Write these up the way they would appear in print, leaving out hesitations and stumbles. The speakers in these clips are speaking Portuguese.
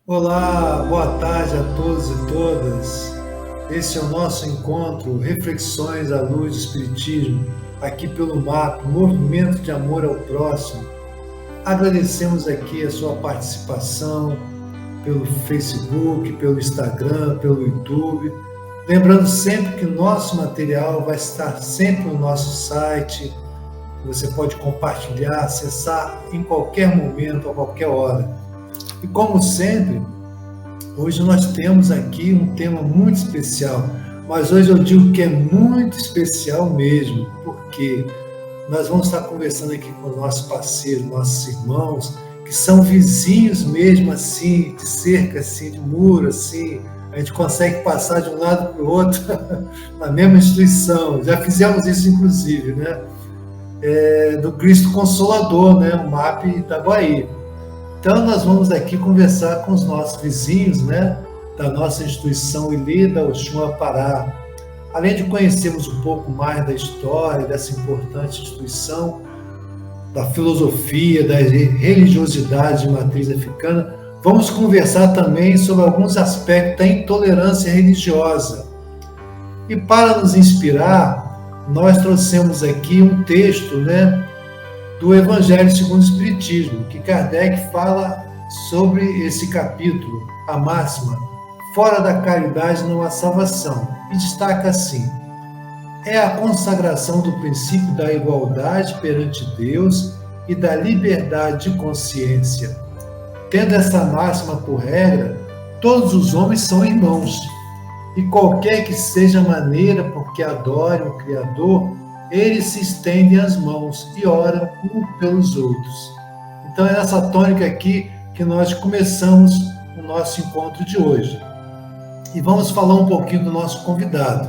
Olá, boa tarde a todos e todas. Esse é o nosso encontro Reflexões à Luz do Espiritismo, aqui pelo MAP, Movimento de Amor ao Próximo. Agradecemos aqui a sua participação pelo Facebook, pelo Instagram, pelo YouTube. Lembrando sempre que o nosso material vai estar sempre no nosso site. Você pode compartilhar, acessar em qualquer momento, a qualquer hora. E como sempre, hoje nós temos aqui um tema muito especial, mas hoje eu digo que é muito especial mesmo, porque nós vamos estar conversando aqui com nossos parceiros, nossos irmãos, que são vizinhos mesmo assim, de cerca, assim, de muro, assim, a gente consegue passar de um lado para o outro na mesma instituição, já fizemos isso inclusive, né? Do Cristo Consolador, né? O MAP Itaguaí. Então nós vamos aqui conversar com os nossos vizinhos, né? Da nossa instituição Ilê da Oxum Apará. Além de conhecermos um pouco mais da história dessa importante instituição, da filosofia, da religiosidade de matriz africana, vamos conversar também sobre alguns aspectos da intolerância religiosa. E para nos inspirar, nós trouxemos aqui um texto, né, do Evangelho segundo o Espiritismo, que Kardec fala sobre esse capítulo, a máxima: fora da caridade não há salvação, e destaca assim: é a consagração do princípio da igualdade perante Deus e da liberdade de consciência. Tendo essa máxima por regra, todos os homens são irmãos, e qualquer que seja a maneira por que adorem o Criador, eles se estendem as mãos e oram uns pelos outros. Então é nessa tônica aqui que nós começamos o nosso encontro de hoje. E vamos falar um pouquinho do nosso convidado.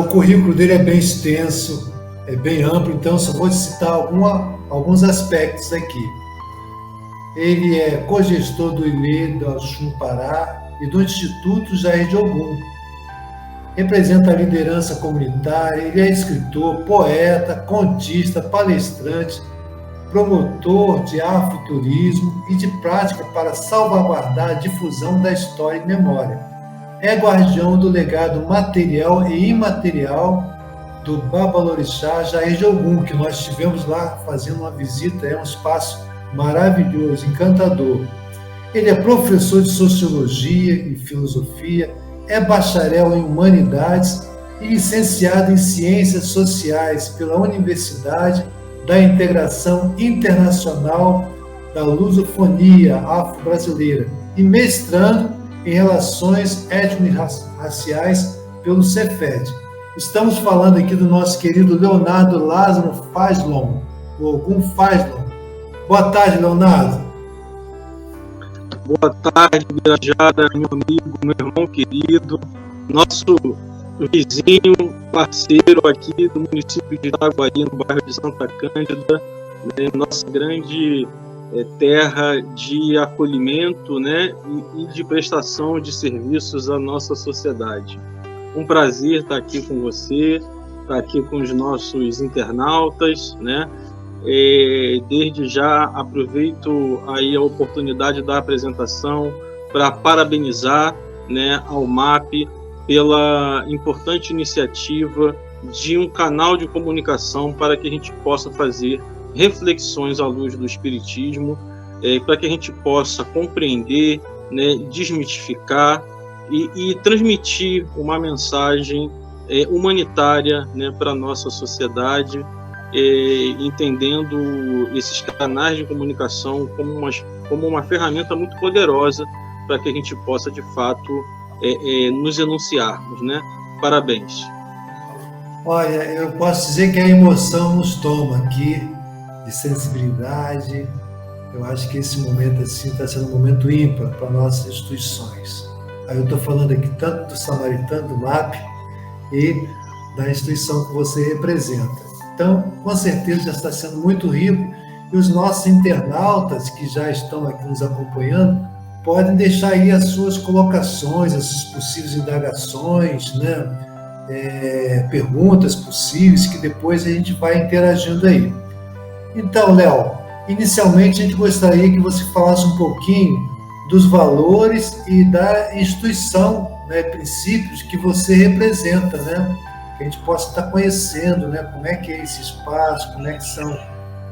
O currículo dele é bem extenso, é bem amplo, então só vou citar alguns aspectos aqui. Ele é cogestor do Ilê da Oxum Pará e do Instituto Jair de Ogum. Representa a liderança comunitária, ele é escritor, poeta, contista, palestrante, promotor de afrofuturismo e de prática para salvaguardar a difusão da história e memória. É guardião do legado material e imaterial do Babalorixá Jair de Ogum, que nós estivemos lá fazendo uma visita, é um espaço maravilhoso, encantador. Ele é professor de Sociologia e Filosofia, é bacharel em Humanidades e licenciado em Ciências Sociais pela Universidade da Integração Internacional da Lusofonia Afro-Brasileira e mestrando em Relações Étnico-Raciais pelo Cefet. Estamos falando aqui do nosso querido Leonardo Lázaro Fazlon, o Ogum Fazlon. Boa tarde, Leonardo. Boa tarde, Birajara, meu amigo, meu irmão querido, nosso vizinho, parceiro aqui do município de Itaguaí, no bairro de Santa Cândida, né, nossa grande terra de acolhimento, né, e de prestação de serviços à nossa sociedade. Um prazer estar aqui com você, estar aqui com os nossos internautas, né? Desde já aproveito aí a oportunidade da apresentação para parabenizar, né, ao MAP pela importante iniciativa de um canal de comunicação para que a gente possa fazer reflexões à luz do Espiritismo, para que a gente possa compreender, né, desmistificar e transmitir uma mensagem humanitária, né, para a nossa sociedade, entendendo esses canais de comunicação como uma ferramenta muito poderosa para que a gente possa, de fato, nos enunciarmos, né? Parabéns. Olha, eu posso dizer que a emoção nos toma aqui, de sensibilidade. Eu acho que esse momento assim está sendo um momento ímpar para nossas instituições. Aí eu estou falando aqui tanto do Samaritano, do MAP, e da instituição que você representa. Então, com certeza já está sendo muito rico, e os nossos internautas que já estão aqui nos acompanhando podem deixar aí as suas colocações, as suas possíveis indagações, né? Perguntas possíveis, que depois a gente vai interagindo aí. Então, Léo, inicialmente a gente gostaria que você falasse um pouquinho dos valores e da instituição, né, princípios que você representa, né? Que a gente possa estar conhecendo, né, como é que é esse espaço, como é que são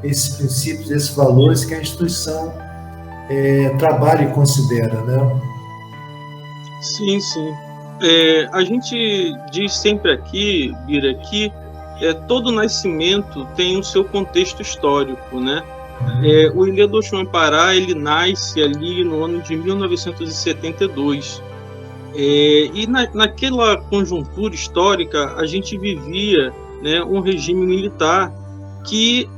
esses princípios, esses valores que a instituição trabalha e considera, né? Sim, sim. A gente diz sempre aqui, Bira, que todo nascimento tem o seu contexto histórico, né? O Ilha do Oxum Pará, ele nasce ali no ano de 1972. E naquela conjuntura histórica, a gente vivia, né, um regime militar que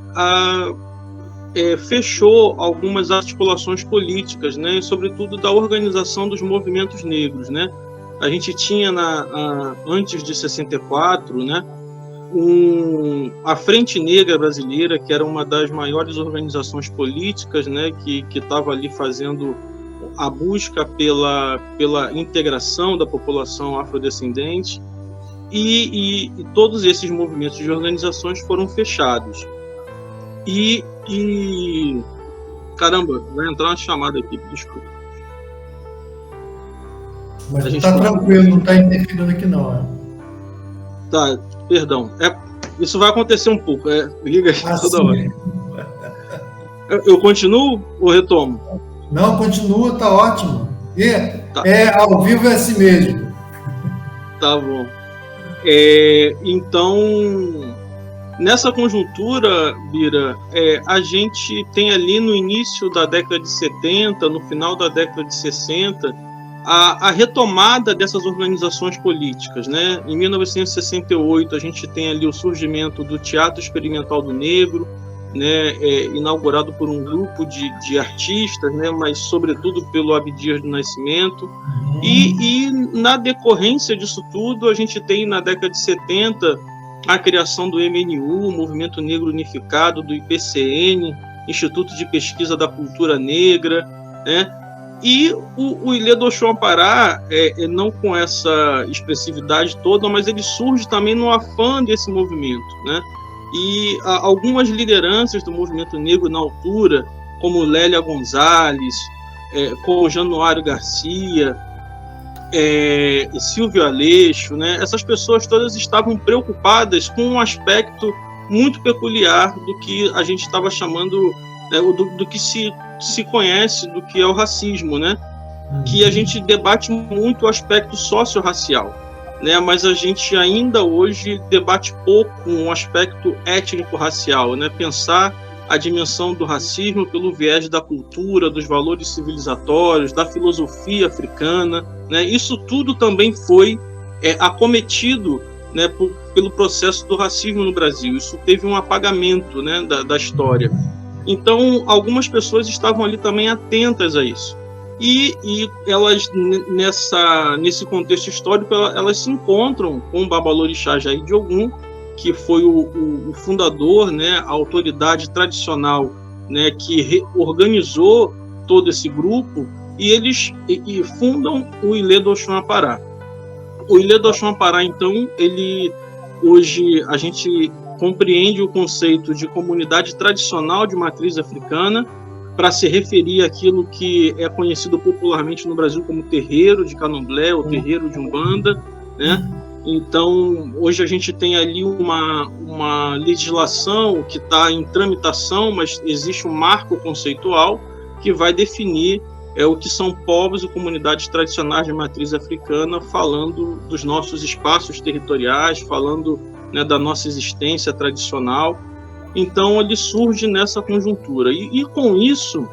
fechou algumas articulações políticas, né, sobretudo da organização dos movimentos negros, né? A gente tinha antes de 64, né, a Frente Negra Brasileira, que era uma das maiores organizações políticas, né, que estava ali fazendo a busca pela integração da população afrodescendente, e todos esses movimentos de organizações foram fechados. Caramba, vai entrar uma chamada aqui, desculpa. Mas está tranquilo, não está interferindo aqui não, né? Tá, perdão. Isso vai acontecer um pouco, liga toda hora. Eu continuo ou retomo? Não, continua, tá ótimo. Tá. Ao vivo é assim mesmo. Tá bom. Então, nessa conjuntura, Bira, a gente tem ali no início da década de 70, no final da década de 60, a retomada dessas organizações políticas, né? Em 1968, a gente tem ali o surgimento do Teatro Experimental do Negro, né? Inaugurado por um grupo de artistas, né? Mas sobretudo pelo Abdias do Nascimento. E na decorrência disso tudo, a gente tem na década de 70 a criação do MNU, Movimento Negro Unificado, do IPCN, Instituto de Pesquisa da Cultura Negra, né? E o Ilha do Oxum Pará, não com essa expressividade toda, mas ele surge também no afã desse movimento, né? E algumas lideranças do movimento negro na altura, como Lélia Gonzalez, como Januário Garcia, Silvio Aleixo, né? Essas pessoas todas estavam preocupadas com um aspecto muito peculiar do que a gente estava chamando, do que se conhece, do que é o racismo, né? Que a gente debate muito o aspecto socio-racial, né? Mas a gente ainda hoje debate pouco o aspecto étnico-racial, né? Pensar a dimensão do racismo pelo viés da cultura, dos valores civilizatórios, da filosofia africana, né? Isso tudo também foi acometido, né, pelo processo do racismo no Brasil. Isso teve um apagamento, né, da história. Então, algumas pessoas estavam ali também atentas a isso. E elas, nesse contexto histórico, elas se encontram com o Babalorixá Jair de Ogum, que foi o fundador, né, a autoridade tradicional, né, que organizou todo esse grupo, e eles fundam o Ilha do Oxum Pará. O Ilha do Oxum Pará, então, hoje a gente compreende o conceito de comunidade tradicional de matriz africana para se referir àquilo que é conhecido popularmente no Brasil como terreiro de Candomblé ou terreiro de Umbanda, né? Então, hoje a gente tem ali uma legislação que está em tramitação, mas existe um marco conceitual que vai definir o que são povos e comunidades tradicionais de matriz africana, falando dos nossos espaços territoriais, falando, né, da nossa existência tradicional. Então, ele surge nessa conjuntura. E com isso,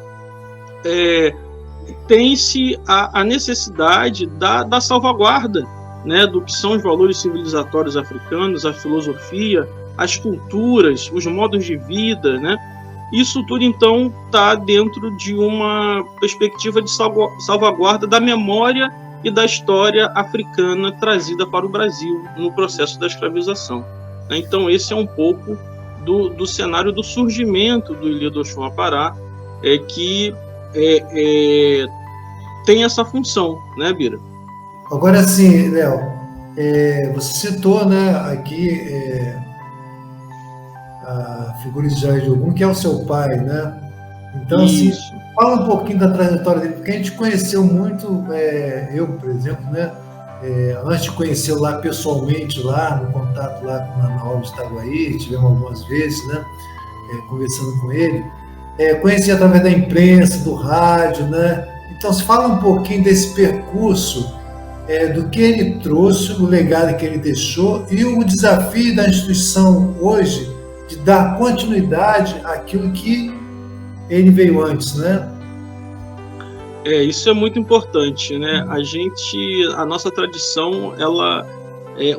tem-se a necessidade da salvaguarda, né, do que são os valores civilizatórios africanos, a filosofia, as culturas, os modos de vida, né? Isso tudo, então, está dentro de uma perspectiva de salvaguarda da memória e da história africana trazida para o Brasil no processo da escravização. Então, esse é um pouco do cenário do surgimento do Ilha do Oxum Pará, que tem essa função, né, Bira? Agora sim, Léo, você citou, né, aqui a figura de Jair de Ogum, que é o seu pai, né? Então, assim, fala um pouquinho da trajetória dele, porque a gente conheceu muito, eu, por exemplo, né? Antes de conhecê-lo lá pessoalmente, lá no contato lá na obra de Itaguaí, tivemos algumas vezes, né? Conversando com ele, conheci através da imprensa, do rádio, né? Então, se fala um pouquinho desse percurso, do que ele trouxe, o legado que ele deixou e o desafio da instituição hoje de dar continuidade àquilo que ele veio antes, né? Isso é muito importante, né? A nossa tradição, ela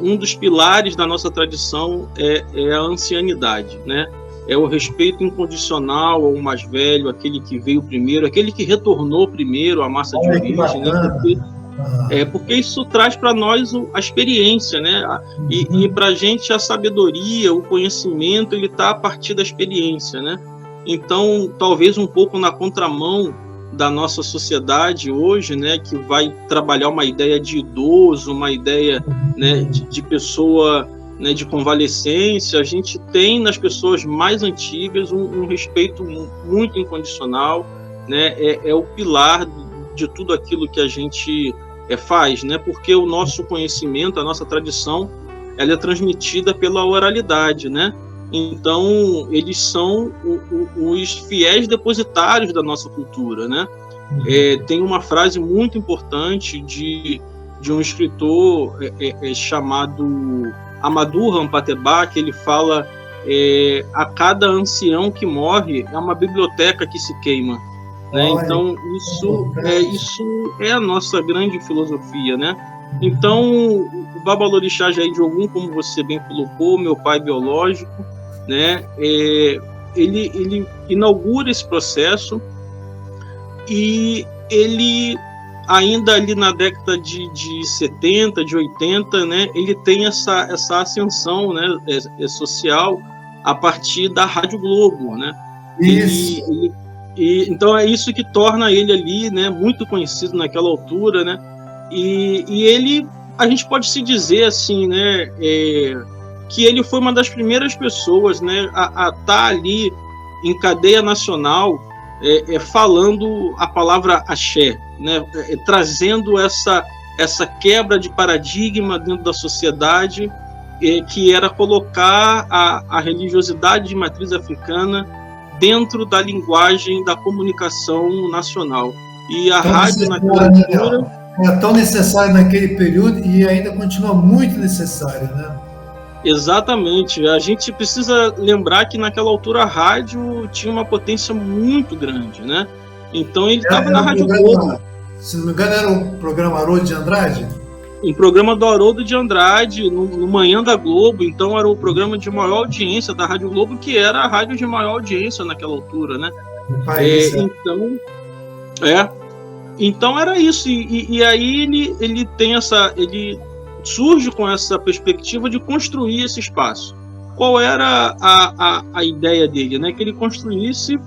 um dos pilares da nossa tradição é a ancianidade, né? É o respeito incondicional ao mais velho, aquele que veio primeiro, aquele que retornou primeiro à massa de origem, né? Porque isso traz para nós a experiência, né? E para a gente a sabedoria, o conhecimento, ele está a partir da experiência, né? Então, talvez um pouco na contramão da nossa sociedade hoje, né, que vai trabalhar uma ideia de idoso, uma ideia, né, de pessoa, né, de convalescência, a gente tem nas pessoas mais antigas um respeito muito incondicional, né? É o pilar de tudo aquilo que a gente faz, né? Porque o nosso conhecimento, a nossa tradição, ela é transmitida pela oralidade, né? Então, eles são os fiéis depositários da nossa cultura, né? Tem uma frase muito importante de um escritor chamado Amadou Rampateba, que ele fala: a cada ancião que morre é uma biblioteca que se queima. Né? Então, isso é a nossa grande filosofia, né? Então, o Babalorixá Jair de Ogum, como você bem colocou, meu pai biológico, né? Ele inaugura esse processo e ele, ainda ali na década de 70, de 80, né? Ele tem essa ascensão, né? Social a partir da Rádio Globo, né? Isso. Então é isso que torna ele ali, né, muito conhecido naquela altura, né? E ele, a gente pode se dizer assim, né, que ele foi uma das primeiras pessoas, né, a estar ali em cadeia nacional, falando a palavra axé, né, trazendo essa quebra de paradigma dentro da sociedade, que era colocar a religiosidade de matriz africana dentro da linguagem da comunicação nacional. E a rádio naquela altura é tão necessária naquele período e ainda continua muito necessária, né? Exatamente. A gente precisa lembrar que naquela altura a rádio tinha uma potência muito grande, né? Então ele estava na Rádio Globo. Se não me engano, era o programa Haroldo de Andrade? Um programa do Haroldo de Andrade, no Manhã da Globo. Então era o programa de maior audiência da Rádio Globo, que era a rádio de maior audiência naquela altura, né? Então era isso. E aí ele tem ele surge com essa perspectiva de construir esse espaço. Qual era a ideia dele, né? Que ele construísse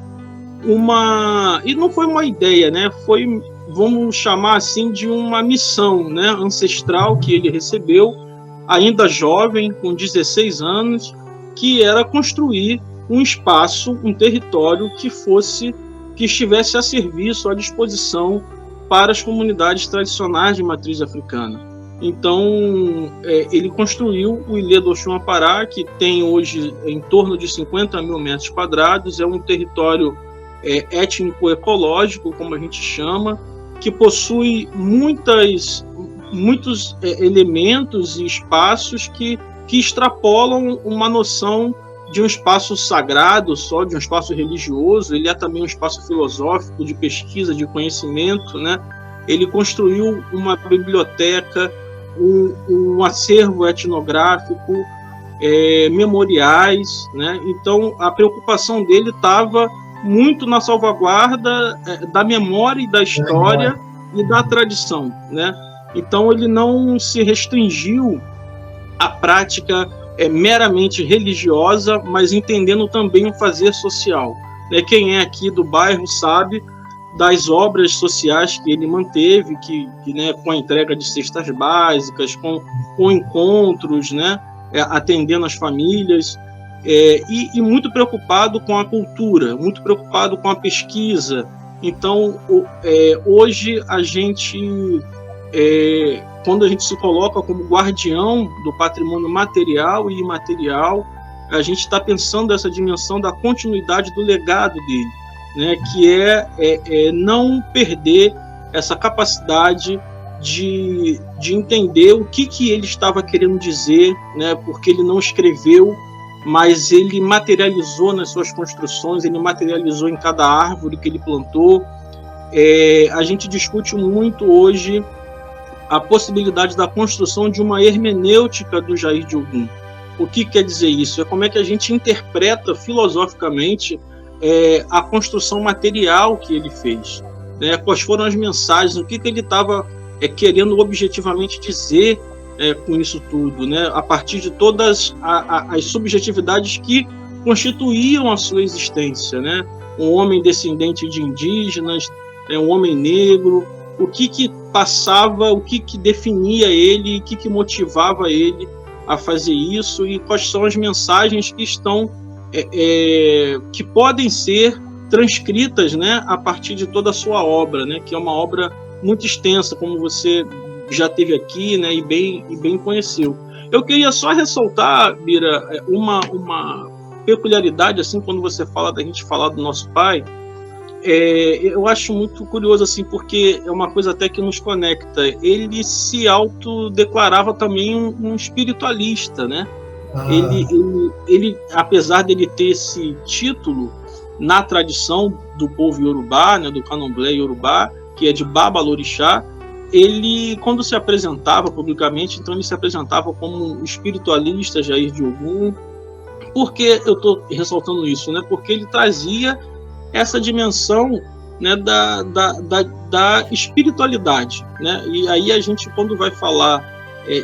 e não foi uma ideia, né? Foi, vamos chamar assim, de uma missão, né, ancestral que ele recebeu, ainda jovem, com 16 anos, que era construir um espaço, um território que estivesse a serviço, à disposição para as comunidades tradicionais de matriz africana. Então, ele construiu o Ilê do Oxum Apará, que tem hoje em torno de 50 mil metros quadrados, é um território étnico-ecológico, como a gente chama, que possui muitos elementos e espaços que extrapolam uma noção de um espaço sagrado, só de um espaço religioso. Ele é também um espaço filosófico, de pesquisa, de conhecimento, né? Ele construiu uma biblioteca, um acervo etnográfico, memoriais, né? Então, a preocupação dele estava muito na salvaguarda da memória e da história e da tradição, né? Então ele não se restringiu à prática meramente religiosa, mas entendendo também o fazer social, né? Quem é aqui do bairro sabe das obras sociais que ele manteve, que né, com a entrega de cestas básicas, com encontros, né, atendendo as famílias. e muito preocupado com a cultura, muito preocupado com a pesquisa. Então, hoje a gente, quando a gente se coloca como guardião do patrimônio material e imaterial, a gente está pensando essa dimensão da continuidade do legado dele, né, que é não perder essa capacidade de entender o que ele estava querendo dizer, né, porque ele não escreveu, mas ele materializou nas suas construções, ele materializou em cada árvore que ele plantou. A gente discute muito hoje a possibilidade da construção de uma hermenêutica do Jair de Ogum. O que quer dizer isso? É como é que a gente interpreta filosoficamente a construção material que ele fez, né? Quais foram as mensagens, o que ele estava querendo objetivamente dizer com isso tudo, né? A partir de todas as subjetividades que constituíam a sua existência, né? Um homem descendente de indígenas, um homem negro, o que passava, o que definia ele, o que motivava ele a fazer isso, e quais são as mensagens que estão que podem ser transcritas, né, a partir de toda a sua obra, né, que é uma obra muito extensa, como você já teve aqui, né, e bem conheceu. Eu queria só ressaltar, Bira, uma peculiaridade, assim, quando você fala da gente falar do nosso pai. Eu acho muito curioso, assim, porque é uma coisa até que nos conecta. Ele se autodeclarava também um espiritualista, né? Ele, apesar dele ter esse título na tradição do povo Yorubá, né, do Candomblé Yorubá, que é de Babalorixá, ele, quando se apresentava publicamente, então ele se apresentava como um espiritualista Jair de Ogum. Por que eu estou ressaltando isso, né? Porque ele trazia essa dimensão, né, da espiritualidade, né? E aí a gente, quando vai falar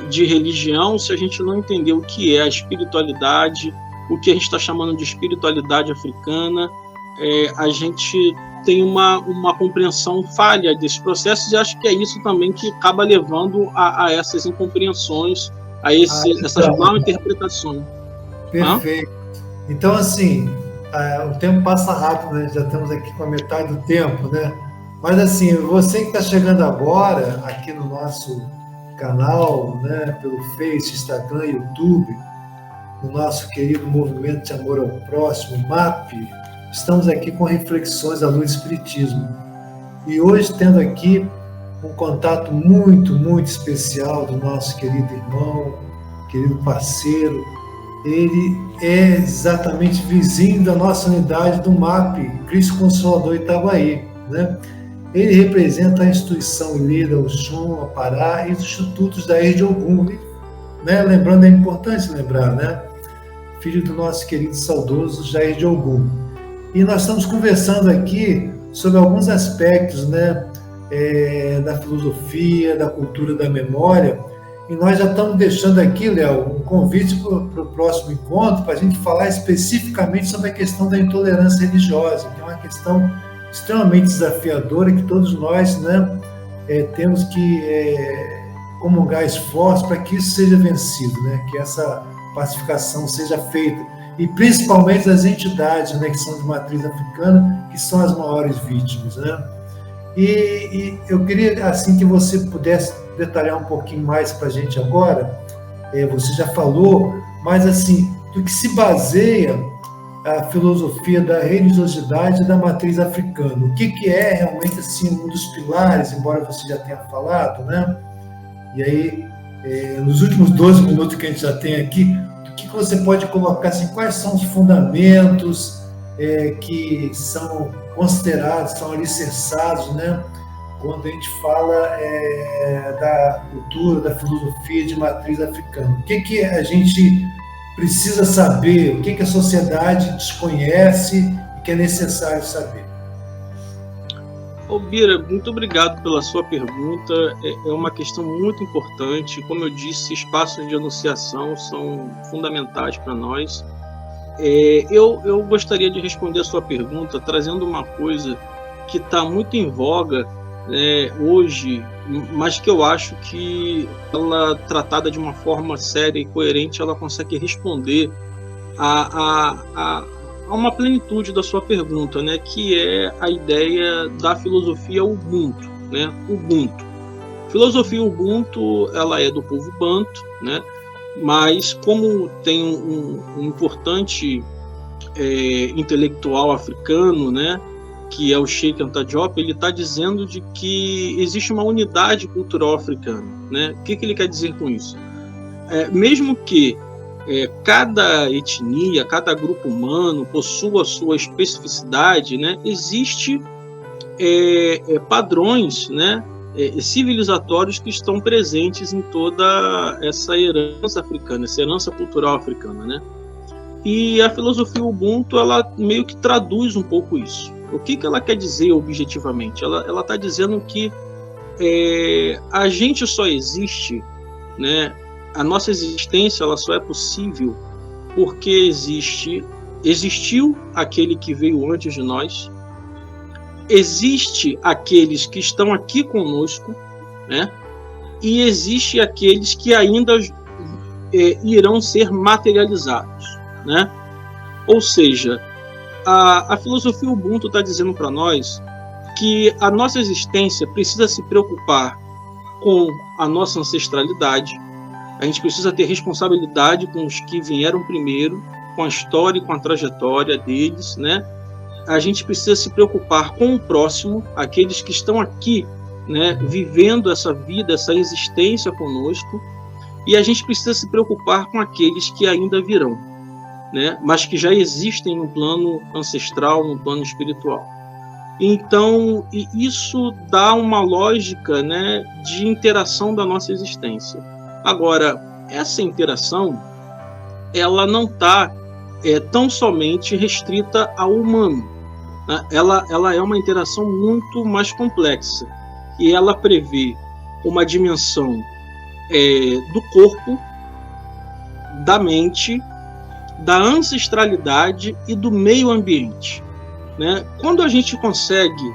de religião, se a gente não entender o que é a espiritualidade, o que a gente está chamando de espiritualidade africana, a gente tem uma compreensão falha desses processos, e acho que é isso também que acaba levando a essas incompreensões, essas mal interpretações. Perfeito. Então, assim, o tempo passa rápido, né? Já estamos aqui com a metade do tempo, né? Mas, assim, você que está chegando agora aqui no nosso canal, né, pelo Face, Instagram, YouTube, no nosso querido Movimento de Amor ao Próximo, MAP, estamos aqui com reflexões à luz do Espiritismo. E hoje, tendo aqui um contato muito, muito especial do nosso querido irmão, querido parceiro. Ele é exatamente vizinho da nossa unidade do MAP, Cristo Consolador Itaguaí, né? Ele representa a instituição Ileda, Oxum, Apará e os institutos da Jair de Ogum, né? Lembrando, é importante lembrar, né? Filho do nosso querido saudoso Jair de Ogum. E nós estamos conversando aqui sobre alguns aspectos, né, da filosofia, da cultura da memória. E nós já estamos deixando aqui, Léo, um convite para o próximo encontro, para a gente falar especificamente sobre a questão da intolerância religiosa, que é uma questão extremamente desafiadora, que todos nós, né, temos que comungar esforços para que isso seja vencido, né, que essa pacificação seja feita, e principalmente das entidades, né, que são de matriz africana, que são as maiores vítimas, né? E eu queria, assim, que você pudesse detalhar um pouquinho mais para a gente agora. Você já falou, mas, assim, do que se baseia a filosofia da religiosidade da matriz africana. O que é realmente, assim, um dos pilares, embora você já tenha falado, né? E aí, nos últimos 12 minutos que a gente já tem aqui, o que você pode colocar, assim, quais são os fundamentos que são considerados, são alicerçados, né, quando a gente fala da cultura, da filosofia de matriz africana? O que a gente precisa saber, o que a sociedade desconhece e que é necessário saber? Ô Bira, muito obrigado pela sua pergunta. É uma questão muito importante. Como eu disse, espaços de enunciação são fundamentais para nós. Eu gostaria de responder a sua pergunta trazendo uma coisa que está muito em voga, né, hoje, mas que eu acho que ela, tratada de uma forma séria e coerente, ela consegue responder a uma plenitude da sua pergunta, né, que é a ideia da filosofia Ubuntu, né, Ubuntu. Filosofia Ubuntu, ela é do povo Banto, né, mas como tem um importante intelectual africano, né, que é o Cheikh Anta Diop, ele está dizendo de que existe uma unidade cultural africana, né? O que ele quer dizer com isso? Mesmo que cada etnia, cada grupo humano possua a sua especificidade, né? Existe padrões, né? Civilizatórios que estão presentes em toda essa herança africana, essa herança cultural africana, né? E a filosofia Ubuntu, ela meio que traduz um pouco isso. O que ela quer dizer objetivamente? Ela está dizendo que a gente só existe, né? A nossa existência ela só é possível porque existiu aquele que veio antes de nós, existe aqueles que estão aqui conosco, né? E existe aqueles que ainda irão ser materializados, né? Ou seja, a filosofia Ubuntu está dizendo para nós que a nossa existência precisa se preocupar com a nossa ancestralidade, a gente precisa ter responsabilidade com os que vieram primeiro, com a história e com a trajetória deles, né? A gente precisa se preocupar com o próximo, aqueles que estão aqui, né, vivendo essa vida, essa existência conosco, e a gente precisa se preocupar com aqueles que ainda virão, né, mas que já existem no plano ancestral, no plano espiritual. Então, isso dá uma lógica, né, de interação da nossa existência. Agora, essa interação, ela não está tão somente restrita ao humano, né? Ela é uma interação muito mais complexa, e ela prevê uma dimensão do corpo, da mente, da ancestralidade e do meio ambiente, né? Quando a gente consegue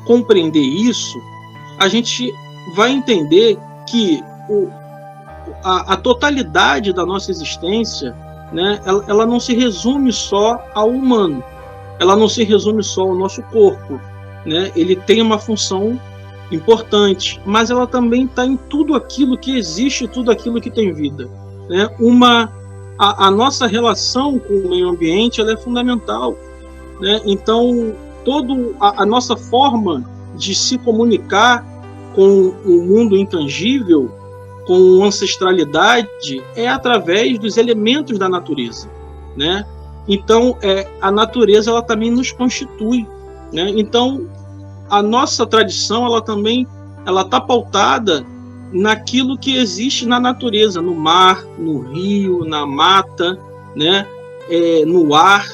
compreender isso, a gente vai entender que a totalidade da nossa existência, né, ela não se resume só ao humano, ela não se resume só ao nosso corpo, né? Ele tem uma função importante, mas ela também está em tudo aquilo que existe, tudo aquilo que tem vida, né? A nossa relação com o meio ambiente ela é fundamental, né? Então, a nossa forma de se comunicar com o mundo intangível, com ancestralidade, é através dos elementos da natureza, né? Então, a natureza ela também nos constitui, né? Então, a nossa tradição ela também está pautada naquilo que existe na natureza, no mar, no rio, na mata, né? No ar.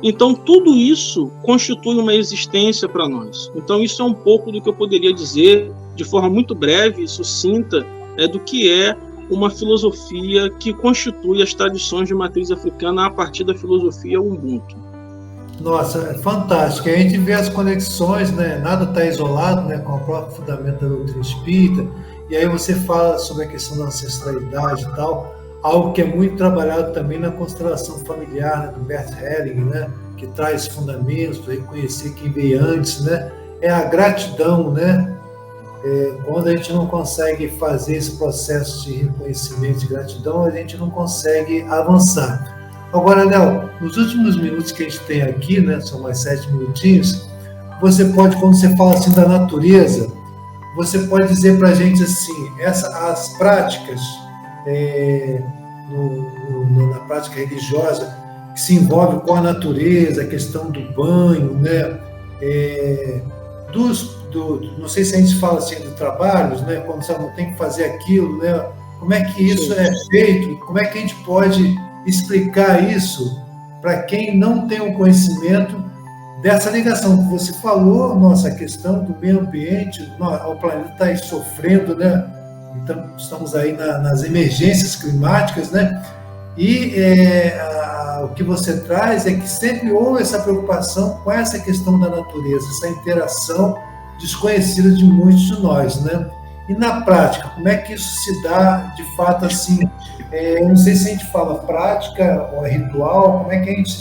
Então, tudo isso constitui uma existência para nós. Então, isso é um pouco do que eu poderia dizer, de forma muito breve e sucinta, do que é uma filosofia que constitui as tradições de matriz africana a partir da filosofia Ubuntu. Nossa, é fantástico. A gente vê as conexões, né? Nada está isolado, né? Com o próprio fundamento da doutrina espírita. E aí você fala sobre a questão da ancestralidade e tal, algo que é muito trabalhado também na constelação familiar, né? Do Bert Hellinger, né? Que traz fundamentos para reconhecer quem veio antes, né? É a gratidão, né? Quando a gente não consegue fazer esse processo de reconhecimento e gratidão, a gente não consegue avançar. Agora, Léo, nos últimos minutos que a gente tem aqui, né, são mais 7 minutinhos, você pode, quando você fala assim da natureza, você pode dizer para a gente assim, as práticas, na prática religiosa, que se envolve com a natureza, a questão do banho, né, não sei se a gente fala assim de trabalhos, né, quando você não tem que fazer aquilo, né, como é que isso é feito, como é que a gente pode explicar isso para quem não tem o conhecimento dessa ligação que você falou, nossa, a questão do meio ambiente, o planeta está aí sofrendo, né? Então, estamos aí nas emergências climáticas, né? E o que você traz é que sempre houve essa preocupação com essa questão da natureza, essa interação desconhecida de muitos de nós, né? E na prática, como é que isso se dá de fato assim? Eu não sei se a gente fala prática ou ritual, como é que a gente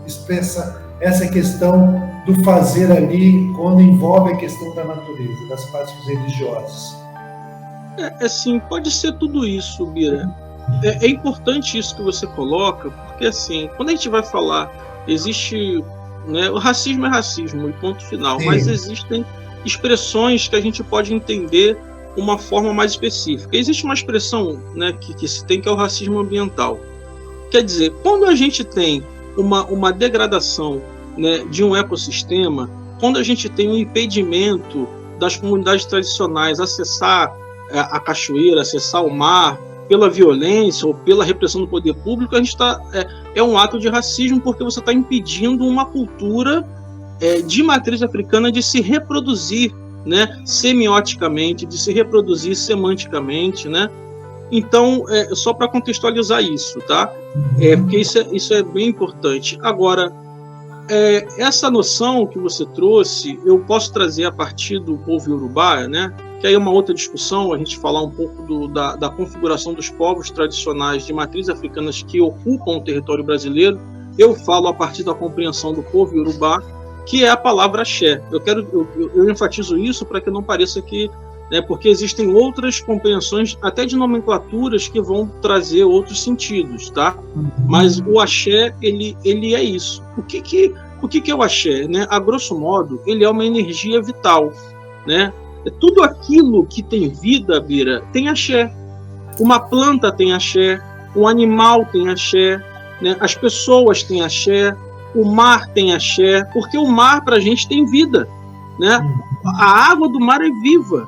expressa essa questão do fazer ali quando envolve a questão da natureza, das práticas religiosas? Assim, pode ser tudo isso, Bira. É importante isso que você coloca, porque assim, quando a gente vai falar, existe, né, o racismo é racismo, e ponto final, Sim. mas existem expressões que a gente pode entender uma forma mais específica. Existe uma expressão, né, que se tem, que é o racismo ambiental. Quer dizer, quando a gente tem uma degradação, né, de um ecossistema, quando a gente tem um impedimento das comunidades tradicionais acessar a cachoeira, acessar o mar, pela violência ou pela repressão do poder público, a gente é um ato de racismo, porque você está impedindo uma cultura de matriz africana de se reproduzir, né, semioticamente, de se reproduzir semanticamente, né? Então, só para contextualizar isso, tá? Porque isso é bem importante. Agora, essa noção que você trouxe, eu posso trazer a partir do povo iorubá, né? Que aí é uma outra discussão, a gente falar um pouco da configuração dos povos tradicionais de matriz africanas que ocupam o território brasileiro. Eu falo a partir da compreensão do povo iorubá, que é a palavra axé. Eu enfatizo isso para que não pareça que... Né, porque existem outras compreensões, até de nomenclaturas, que vão trazer outros sentidos, tá? Mas o axé, ele é isso. O que é o axé? Né? A grosso modo, ele é uma energia vital, né? Tudo aquilo que tem vida, Bira, tem axé. Uma planta tem axé, um animal tem axé, né? As pessoas têm axé, o mar tem axé, porque o mar, para a gente, tem vida, né? A água do mar é viva.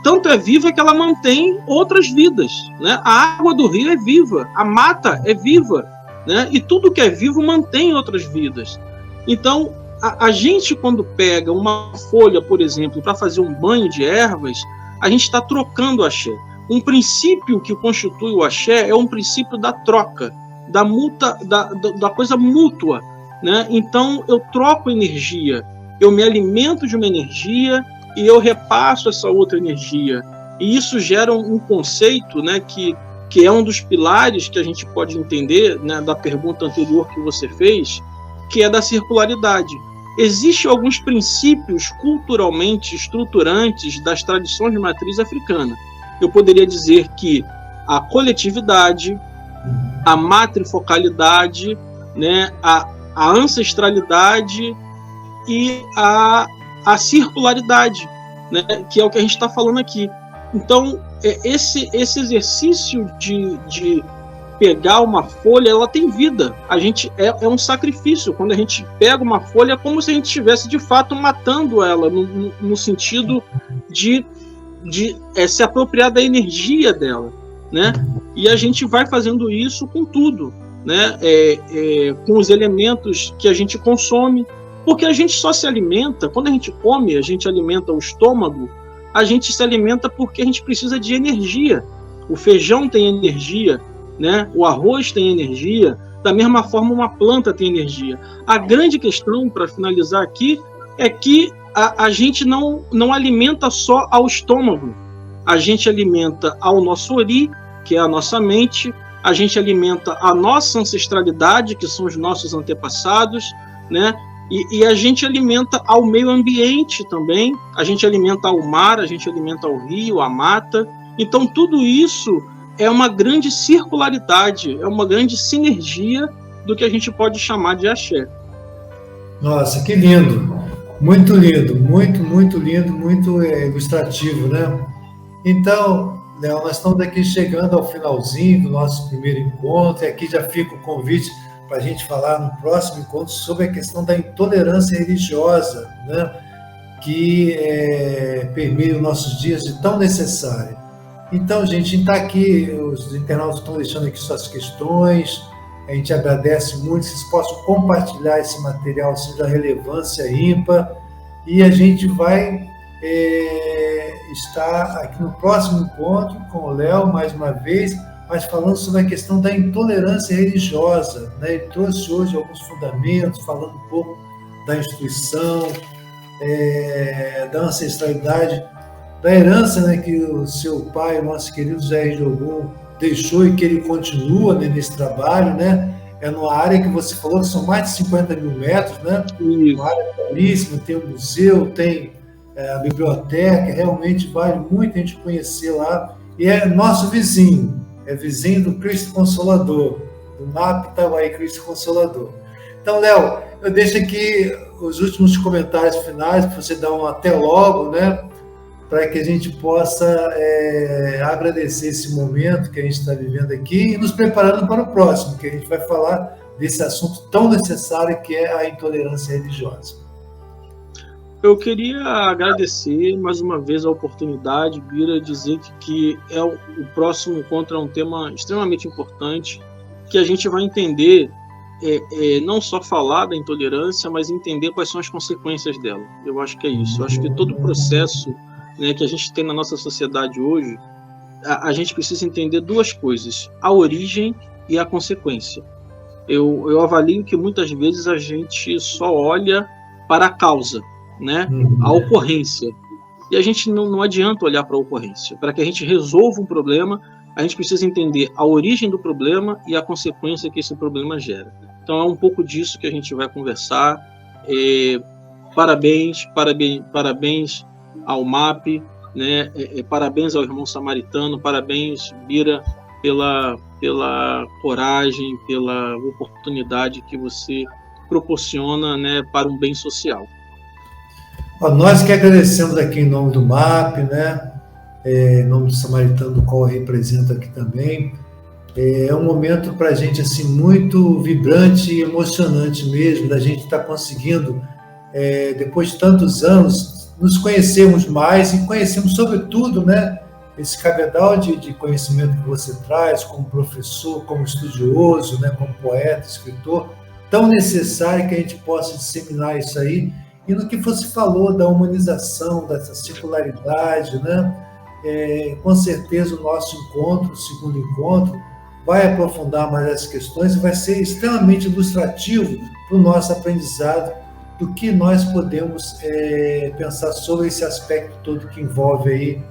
Tanto é viva que ela mantém outras vidas, né? A água do rio é viva, a mata é viva, né? E tudo que é vivo mantém outras vidas. Então, a gente, quando pega uma folha, por exemplo, para fazer um banho de ervas, a gente está trocando o axé. Um princípio que constitui o axé é um princípio da troca, da coisa mútua, né? Então, eu troco energia, eu me alimento de uma energia e eu repasso essa outra energia. E isso gera um conceito, né, que é um dos pilares que a gente pode entender, né, da pergunta anterior que você fez, que é da circularidade. Existem alguns princípios culturalmente estruturantes das tradições de matriz africana. Eu poderia dizer que a coletividade, a matrifocalidade, né, a ancestralidade e a circularidade, né, que é o que a gente está falando aqui. Então, esse exercício de pegar uma folha, ela tem vida. A gente é um sacrifício. Quando a gente pega uma folha, é como se a gente estivesse, de fato, matando ela, no sentido de se apropriar da energia dela, né? E a gente vai fazendo isso com tudo, né? Com os elementos que a gente consome, porque a gente só se alimenta, quando a gente come, a gente alimenta o estômago, a gente se alimenta porque a gente precisa de energia. O feijão tem energia, né? O arroz tem energia, da mesma forma uma planta tem energia. A grande questão, para finalizar aqui, é que a gente não alimenta só ao estômago, a gente alimenta ao nosso ori, que é a nossa mente, a gente alimenta a nossa ancestralidade, que são os nossos antepassados, né? E a gente alimenta ao meio ambiente também, a gente alimenta ao mar, a gente alimenta ao rio, à mata. Então, tudo isso é uma grande circularidade, é uma grande sinergia do que a gente pode chamar de axé. Nossa, que lindo! Muito lindo, muito lindo, muito ilustrativo, né? Então, Léo, nós estamos aqui chegando ao finalzinho do nosso primeiro encontro, e aqui já fica o convite para a gente falar no próximo encontro sobre a questão da intolerância religiosa, né, que permeia os nossos dias de tão necessária. Então, gente, a gente está aqui, os internautas estão deixando aqui suas questões, a gente agradece muito, vocês possam compartilhar esse material, seja relevância ímpar, e a gente vai estar aqui no próximo encontro com o Léo, mais uma vez, mas falando sobre a questão da intolerância religiosa, né? Ele trouxe hoje alguns fundamentos, falando um pouco da instituição, da ancestralidade da herança, né, que o seu pai, o nosso querido Jair Jogum, deixou e que ele continua, né, nesse trabalho, né? É numa área que você falou que são mais de 50 mil metros, né? Uma área belíssima, tem um museu, tem a biblioteca, realmente vale muito a gente conhecer lá. E é nosso vizinho, é vizinho do Cristo Consolador, do MAP Itaguaí Cristo Consolador. Então, Léo, eu deixo aqui os últimos comentários finais, para você dar um até logo, né? Para que a gente possa agradecer esse momento que a gente está vivendo aqui e nos preparando para o próximo, que a gente vai falar desse assunto tão necessário que é a intolerância religiosa. Eu queria agradecer mais uma vez a oportunidade, Bira, dizer que o próximo encontro é um tema extremamente importante, que a gente vai entender, não só falar da intolerância, mas entender quais são as consequências dela. Eu acho que é isso. Eu acho que todo o processo, né, que a gente tem na nossa sociedade hoje, a gente precisa entender duas coisas: a origem e a consequência. Eu avalio que muitas vezes a gente só olha para a causa, né, a ocorrência. E a gente não adianta olhar para a ocorrência. Para que a gente resolva um problema, a gente precisa entender a origem do problema e a consequência que esse problema gera. Então é um pouco disso que a gente vai conversar. Parabéns ao MAP, né? Parabéns ao irmão samaritano, parabéns, Bira, pela coragem, pela oportunidade que você proporciona, né, para um bem social. Nós que agradecemos aqui em nome do MAP, né? Em nome do Samaritano, do qual eu represento aqui também. É um momento para a gente assim, muito vibrante e emocionante mesmo, da gente estar conseguindo, depois de tantos anos, nos conhecermos mais e conhecermos, sobretudo, né, esse cabedal de conhecimento que você traz como professor, como estudioso, né, como poeta, escritor, tão necessário que a gente possa disseminar isso aí. E no que você falou da humanização, dessa circularidade, né? Com certeza o nosso encontro, o segundo encontro, vai aprofundar mais essas questões e vai ser extremamente ilustrativo para o nosso aprendizado do que nós podemos pensar sobre esse aspecto todo que envolve aí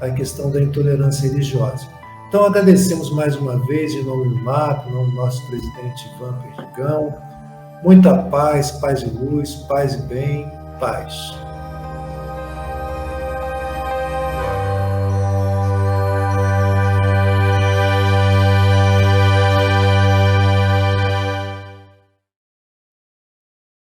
a questão da intolerância religiosa. Então, agradecemos mais uma vez, em nome do MAP, em nome do nosso presidente Ivan Perdigão. Muita paz, paz e luz, paz e bem, paz.